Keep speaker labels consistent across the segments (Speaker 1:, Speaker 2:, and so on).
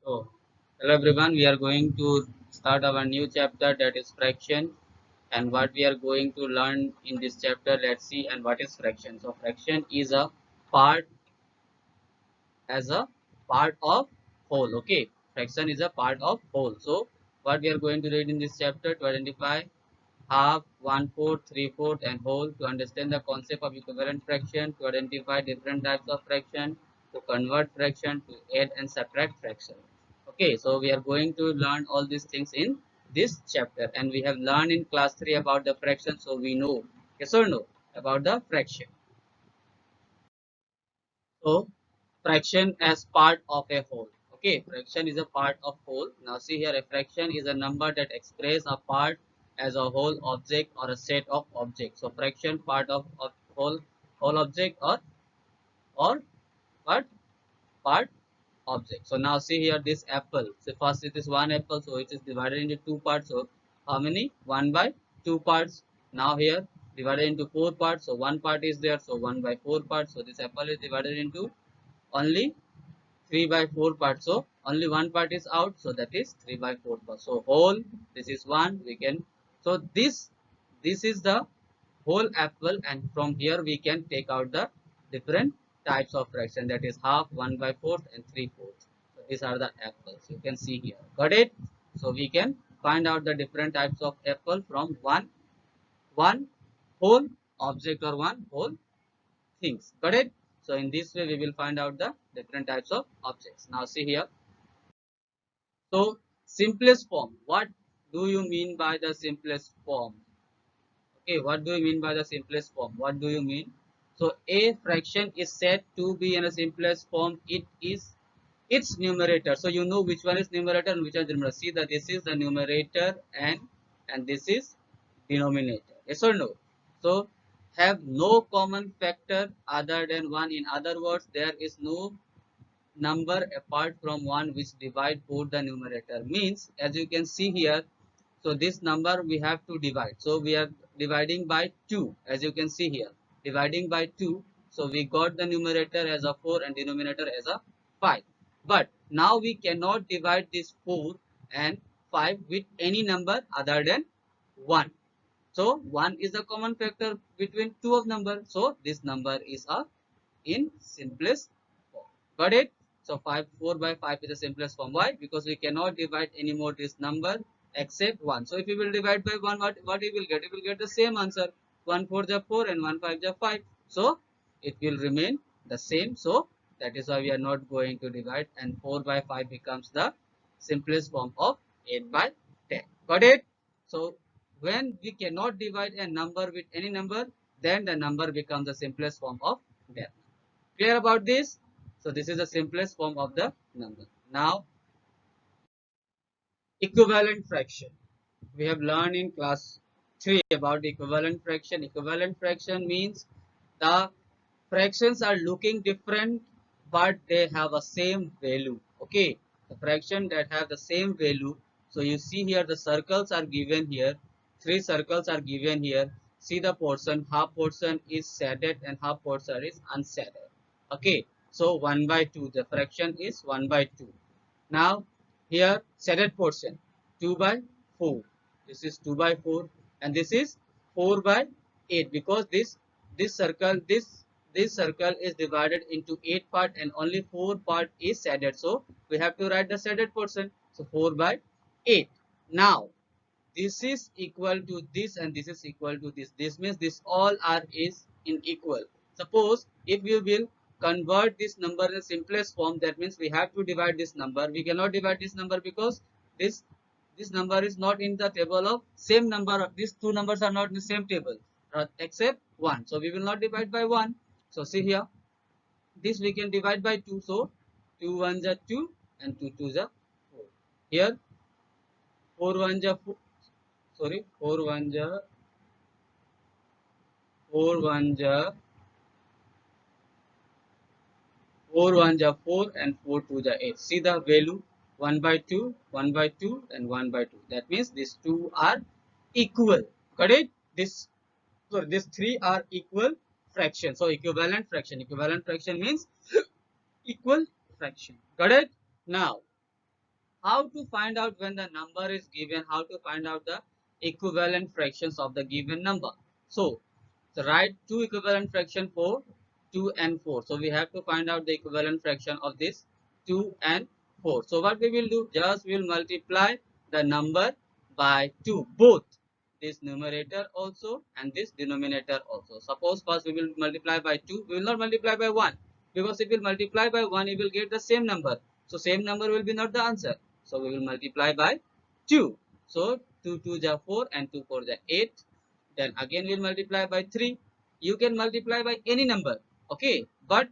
Speaker 1: So, hello everyone, we are going to start our new chapter, that is fraction, and what we are going to learn in this chapter, let's see. And what is fraction? So fraction is a part as a part of whole. Okay, fraction is a part of whole. So what we are going to read in this chapter, to identify half, 1/4, 3/4 and whole, to understand the concept of equivalent fraction, to identify different types of fraction, to convert fraction, to add and subtract fraction. Okay, so we are going to learn all these things in this chapter, and we have learned in class 3 about the fraction, so we know, yes or no, about the fraction. So fraction as part of a whole. Okay, fraction is a part of whole. Now see here, a fraction is a number that expresses a part as a whole object or a set of objects. So fraction part of whole object or what part object. So now see here, this apple. So first it is one apple, so it is divided into two parts. So how many? One by two parts. Now here divided into four parts. So one part is there. So one by four parts. So this apple is divided into only 3 by 4 parts, so only one part is out, so that is 3 by 4 parts. So whole, this is one, we can, so this is the whole apple, and from here we can take out the different types of fraction, that is half, 1 by 4th and 3/4. So these are the apples, you can see here, got it? So we can find out the different types of apple from one whole object or one whole things, got it? So in this way we will find out the different types of objects. Now see here, so simplest form, what do you mean by the simplest form? Okay, what do you mean by the simplest form? What do you mean? So a fraction is said to be in a simplest form, it is its numerator. So you know which one is numerator and which one is denominator. See that this is the numerator and this is denominator, yes or no? So have no common factor other than one. In other words, there is no number apart from one which divide both the numerator. Means, as you can see here, so this number we have to divide, so we are dividing by 2, as you can see here, dividing by 2. So we got the numerator as a 4 and denominator as a 5, but now we cannot divide this 4 and 5 with any number other than 1. So 1 is the common factor between two of number, so this number is a in simplest form. Got it? So 4 by 5 is the simplest form. Why? Because we cannot divide anymore this number except 1. So if you will divide by 1, what you will get? You will get the same answer. 1 4 is 4 and 1 5 is 5. So it will remain the same. So that is why we are not going to divide, and 4 by 5 becomes the simplest form of 8 by 10. Got it? So when we cannot divide a number with any number, then the number becomes the simplest form of that. Clear about this? So this is the simplest form of the number. Now equivalent fraction. We have learned in class 3 about equivalent fraction. Equivalent fraction means the fractions are looking different but they have a same value. Okay, the fraction that have the same value. So you see here the circles are given here, three circles are given here. See the portion, half portion is shaded and half portion is unshaded. Okay, so 1 by 2, the fraction is 1 by 2. Now here shaded portion 2 by 4, this is 2 by 4, and this is 4 by 8, because this circle, this circle is divided into 8 part and only 4 part is shaded, so we have to write the shaded portion. So 4 by 8. Now this is equal to this and this is equal to this. This means this all are is in equal. Suppose if we will convert this number in the simplest form, that means we have to divide this number. We cannot divide this number because this this number is not in the table of same number. These two numbers are not in the same table except 1. So we will not divide by 1. So see here, this we can divide by 2. So 2 1s are 2 and 2 2s are 4. Here 4 1s are 4. Sorry, 4 1s are 4 1s are 4 1s are 4 and 4 2s are 8. See the value, 1 by 2, 1 by 2 and 1 by 2. That means these two are equal. Correct? These three are equal fraction. So equivalent fraction. Equivalent fraction means equal fraction. Got it? Now how to find out when the number is given, how to find out the equivalent fractions of the given number. So write two equivalent fraction for 2 and 4. So we have to find out the equivalent fraction of this 2 and 4. So what we will do, just we will multiply the number by 2, both this numerator also and this denominator also. Suppose first we will multiply by 2, we will not multiply by 1, because if we multiply by 1 we will get the same number. So same number will be not the answer. So we will multiply by 2. So 2 2 is 4 and 2 4 is 8. Then again we'll multiply by 3. You can multiply by any number, okay, but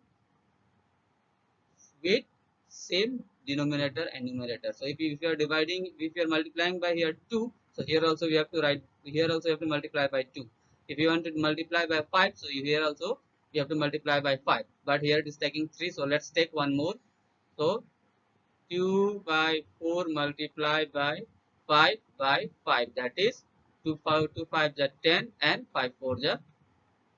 Speaker 1: with same denominator and numerator. So if you are dividing, if you are multiplying by here 2, so here also we have to write, here also you have to multiply by 2. If you want to multiply by 5, so you here also you have to multiply by 5, but here it is taking 3. So let's take one more. So 2 by 4 multiplied by 5 by 5, that is 2 5 2 5 is 10 and 5 4 is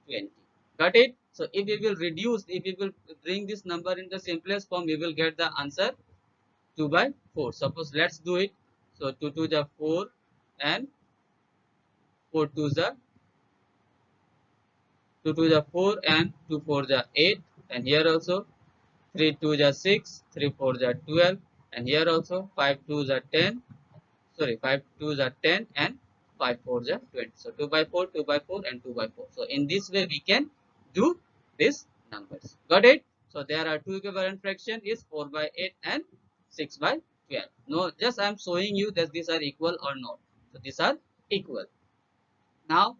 Speaker 1: 20. Got it? So if we will reduce, if we will bring this number in the simplest form, we will get the answer 2 by 4. Suppose let's do it. So 2 2 is 4 and 4 2 is 2 2 is 4 and 2 4 is 8, and here also 3 2 is 6, 3 4 is 12, and here also 5 2 is 10. Sorry, 5 2 is 10 and 5 4 is 20. So 2 by 4, 2 by 4 and 2 by 4. So in this way we can do these numbers. Got it? So there are two equivalent fraction is 4 by 8 and 6 by 12. No, just I am showing you that these are equal or not. So these are equal. Now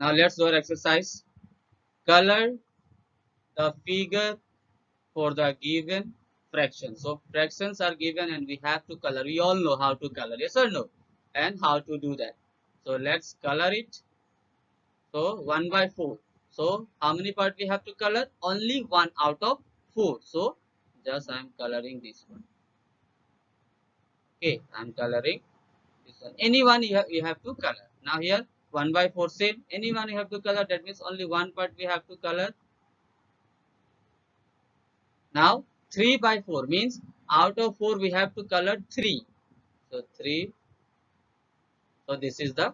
Speaker 1: let's do our exercise. Color the figure for the given fraction. So fractions are given and we have to color. We all know how to color, yes or no? And how to do that. So let's color it. So 1 by 4. So how many part we have to color? Only 1 out of 4. So just I am coloring this one. Okay, I am coloring this one. Anyone you have to color. Now here 1 by 4 same. Anyone you have to color. That means only one part we have to color. Now 3 by 4 means out of 4 we have to color 3. So 3. So this is the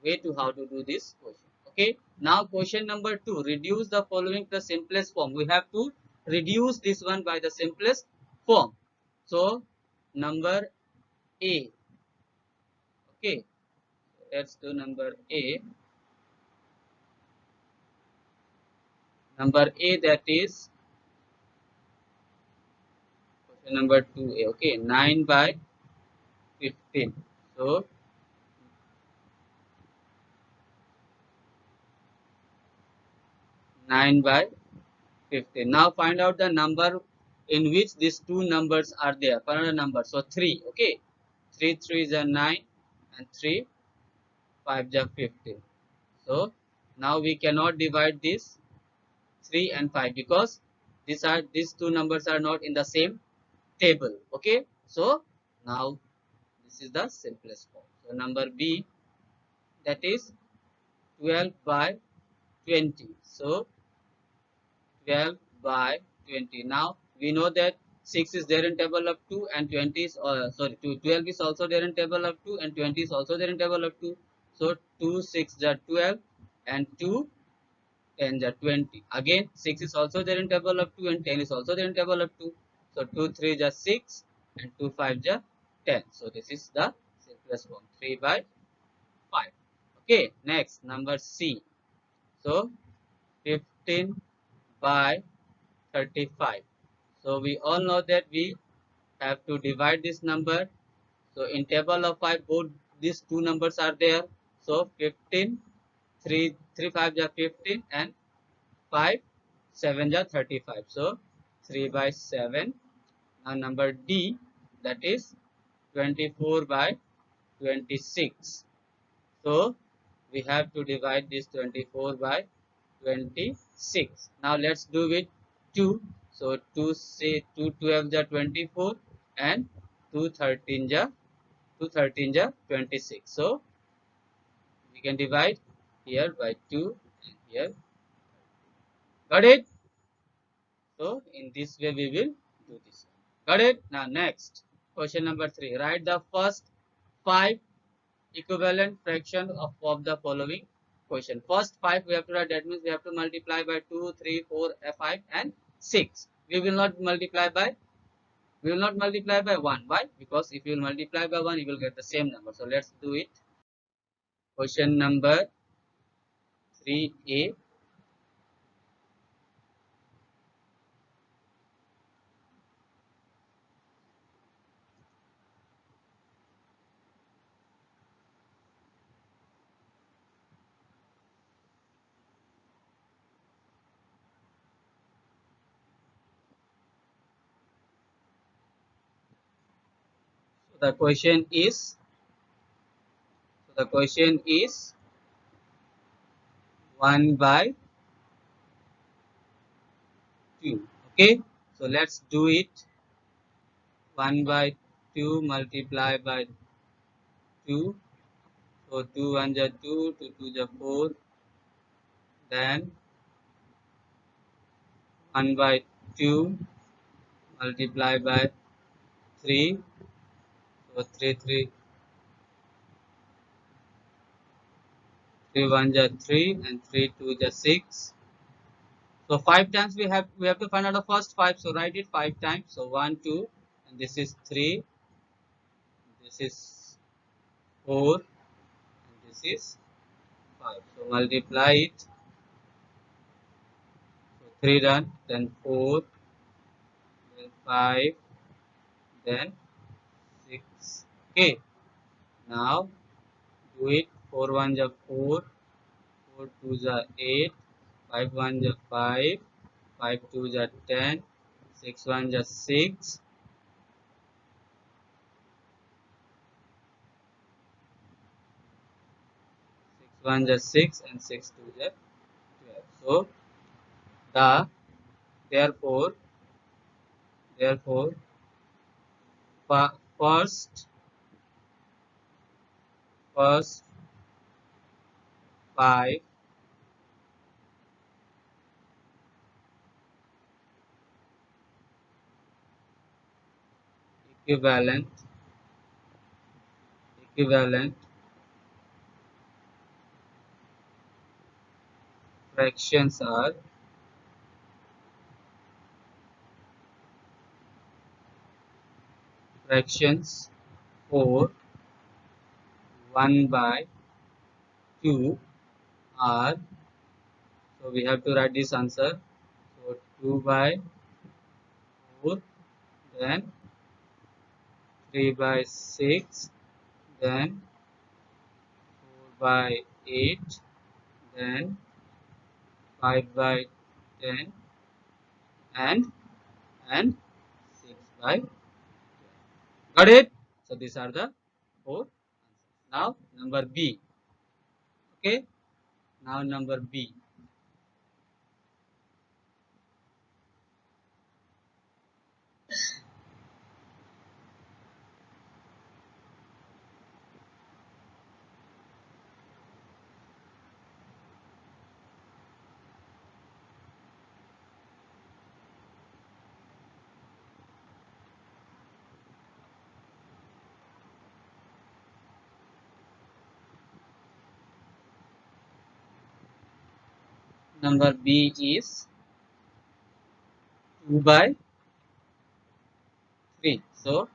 Speaker 1: way to how to do this question. Okay. Now question number 2. Reduce the following to the simplest form. We have to reduce this one by the simplest form. So number A. Okay. Let's do number A. Number A, that is question number 2A. Okay. 9 by 15. So 9 by 15. Now find out the number in which these two numbers are there. Find out the number. So 3. Okay. 3 3 is a 9 and 3 5 is a 15. So now we cannot divide this 3 and 5 because these two numbers are not in the same table. Okay. So now this is the simplest form. So number B, that is 12 by 20. So 12 by 20. Now we know that 6 is there in table of 2 and 20 is 12 is also there in table of 2 and 20 is also there in table of 2. So 2 6 is 12 and 2 10 is 20. Again 6 is also there in table of 2 and 10 is also there in table of 2. So 2 3 is 6 and 2 5 is 10. So this is the simplest form, 3 by 5. Okay, next number C. So 15 by 35. So we all know that we have to divide this number. So in table of 5 both these two numbers are there. So 15, 3 3 5 is 15 and 5 7 is 35. So 3 by 7. Now number D, that is 24 by 26. So we have to divide this 24 by 26. Now let's do with 2. So 2 say 2 12 ja 24 and 2 13 ja 26. So we can divide here by 2 and here. Got it? So in this way we will do this. Got it? Now next question number 3. Write the first 5 equivalent fraction of the following question. First 5 we have to write, that means we have to multiply by 2, 3, 4, 5 and 6. We will not multiply by 1. Why? Because if you will multiply by 1 you will get the same number. So let's do it. Question number 3a. So the question is 1 by 2. Okay, so let's do it. 1 by 2 multiply by 2. So 2 1 ja 2, 2 2 ja 4. Then 1 by 2 multiply by 3. So 3 1 ja 3 and 3 2 ja 6. So 5 times we have to find out the first 5. So write it 5 times. So 1 2 and this is 3. This is 4 and this is 5. So multiply it. So 3 done, then 4, then 5, then 6. Okay. Now do it. 4 1 ja 4, 4 2 ja 8, 5 1 ja 5, 5 2 ja 10, 6 1 ja 6, 6 1 ja 6 and 6 2 ja 12. So the therefore therefore first 5 equivalent equivalent fractions are fractions for 1 by 2 are, so we have to write this answer. So 2 by 4, then 3 by 6, then 4 by 8, then 5 by 10 and and 6 by 12. Got it? So these are the 4 answers. Now number B. Okay, now number B. Number B is 2 by 3. So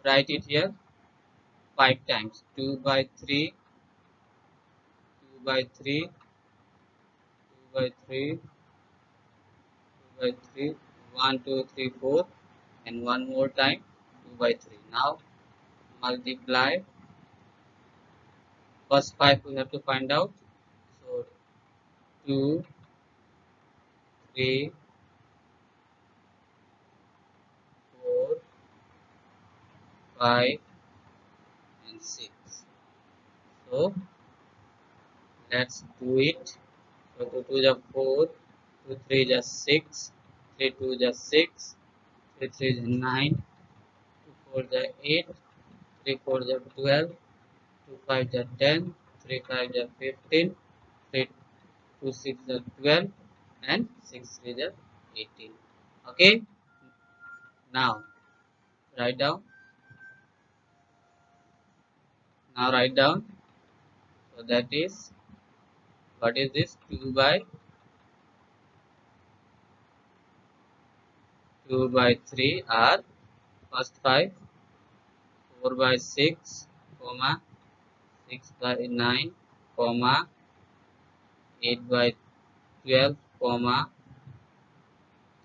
Speaker 1: write it here 5 times. 2 by 3, 2 by 3, 2 by 3, 2 by 3, 1, 2, 3, 4, and one more time 2 by 3. Now multiply. First 5 we have to find out. So 2, 3, 4, 5, and 6. So let's do it. So 2 2 is 4, 2 3 is 6, 3 2 is 6, 3 3 is 9, 2 4 is 8, 3 4 is 12, 2 5 is 10, 3 5 is 15, 3 2 6 is 12, and 6 3 is 18. Okay, now write down. Now write down. So that is, what is this? 2 by 3 are first 5, 4 by 6, comma 6 by 9, comma 8 by 12, comma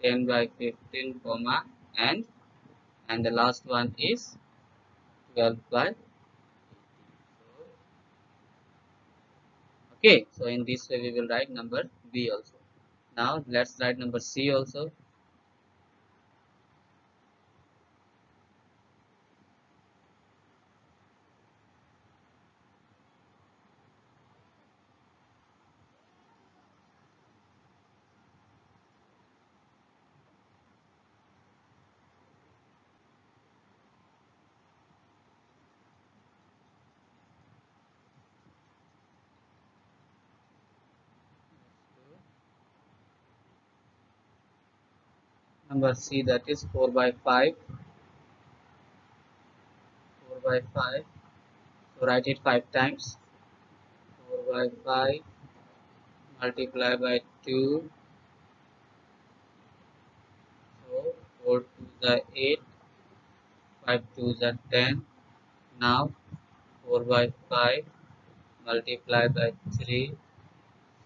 Speaker 1: 10 by 15, comma and the last one is 12 by 18. Okay, so in this way we will write number B also. Now let's write number C also. Number C, that is 4 by 5. 4 by 5. So write it 5 times. 4 by 5 multiply by 2. So 4 2 is 8. 5 2 is 10. Now 4 by 5 multiply by 3.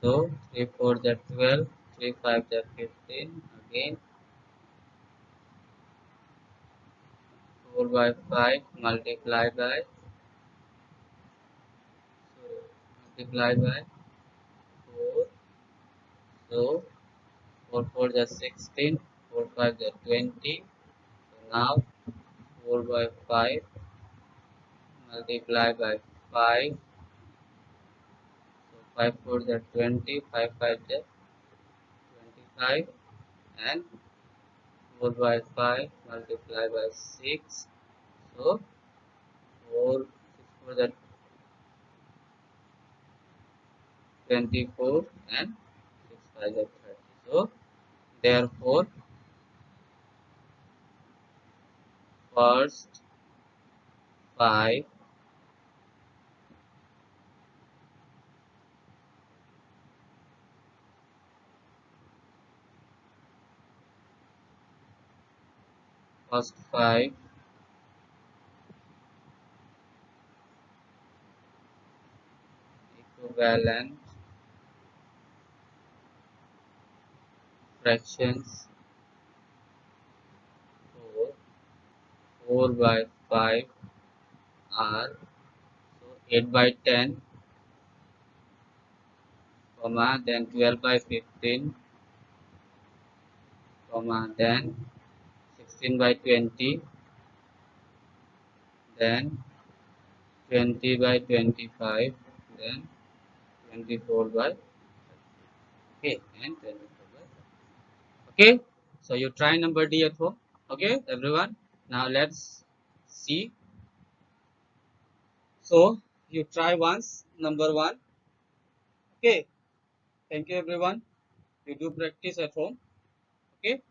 Speaker 1: So 3 4 is 12. 3 5 is 15. Again 4 by 5 multiply by, multiply by 4. So 4 4 is 16. 4 5 is 20. So now 4 by 5 multiply by 5. So 5 4 is 20. 5 5 is 25. And 4 by 5 multiply by 6. So 4 6 4 is 24 and 6 5 is 30. So therefore first 5 first 5 equivalent fractions 4 4 by 5 are, so 8 by 10, comma then 12 by 15, comma then 16 by 20, then 20 by 25, then 24 by, okay, and 24 by, okay. So you try number D at home. Okay, everyone. Now let's see. So you try once number 1. Okay. Thank you everyone. You do practice at home. Okay.